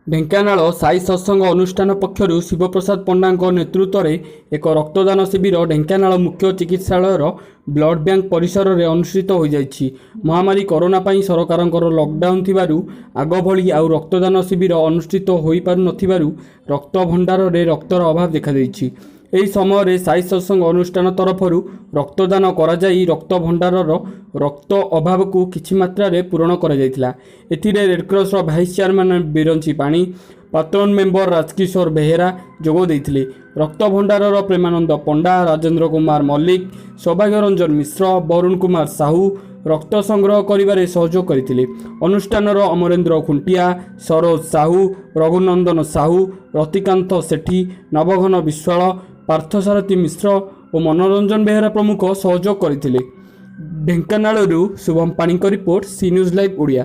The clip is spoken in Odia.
ଢେଙ୍କାନାଳ ସାଇ ସତ୍ସଙ୍ଗ ଅନୁଷ୍ଠାନ ପକ୍ଷରୁ ଶିବପ୍ରସାଦ ପଣ୍ଡାଙ୍କ ନେତୃତ୍ୱରେ ଏକ ରକ୍ତଦାନ ଶିବିର ଢେଙ୍କାନାଳ ମୁଖ୍ୟ ଚିକିତ୍ସାଳୟର ବ୍ଲଡ ବ୍ୟାଙ୍କ ପରିସରରେ ଅନୁଷ୍ଠିତ ହୋଇଯାଇଛି। ମହାମାରୀ କରୋନା ପାଇଁ ସରକାରଙ୍କର ଲକଡାଉନ ଥିବାରୁ ଆଗଭଳି ଆଉ ରକ୍ତଦାନ ଶିବିର ଅନୁଷ୍ଠିତ ହୋଇପାରୁନଥିବାରୁ ରକ୍ତ ଭଣ୍ଡାରରେ ରକ୍ତର ଅଭାବ ଦେଖାଦେଇଛି। ଏହି ସମୟରେ ସାଇ ସତ୍ସଙ୍ଗ ଅନୁଷ୍ଠାନ ତରଫରୁ ରକ୍ତଦାନ କରାଯାଇ ରକ୍ତ ଭଣ୍ଡାରର ରକ୍ତ ଅଭାବକୁ କିଛି ମାତ୍ରାରେ ପୂରଣ କରାଯାଇଥିଲା। ଏଥିରେ ରେଡକ୍ରସର ଭାଇସ୍ ଚେୟାରମ୍ୟାନ ବିରଞ୍ଚି ପାଣି, ପାତ୍ରୋନ ମେମ୍ବର ରାଜକିଶୋର ବେହେରା ଯୋଗ ଦେଇଥିଲେ। ରକ୍ତ ଭଣ୍ଡାରର ପ୍ରେମାନନ୍ଦ ପଣ୍ଡା, ରାଜେନ୍ଦ୍ର କୁମାର ମଲ୍ଲିକ, ସୌଭାଗ୍ୟ ରଞ୍ଜନ ମିଶ୍ର, ବରୁଣ କୁମାର ସାହୁ ରକ୍ତ ସଂଗ୍ରହ କରିବାରେ ସହଯୋଗ କରିଥିଲେ। ଅନୁଷ୍ଠାନର ଅମରେନ୍ଦ୍ର ଖୁଣ୍ଟିଆ, ସରୋଜ ସାହୁ, ରଘୁନନ୍ଦନ ସାହୁ, ରତିକାନ୍ତ ସେଠୀ, ନବଘନ ବିଶ୍ୱାଳ, ପାର୍ଥସାରଥୀ ମିଶ୍ର ଓ ମନୋରଞ୍ଜନ ବେହେରା ପ୍ରମୁଖ ସହଯୋଗ କରିଥିଲେ। ଢେଙ୍କାନାଳରୁ ଶୁଭମ ପାଣିଙ୍କ report, C news live Odia.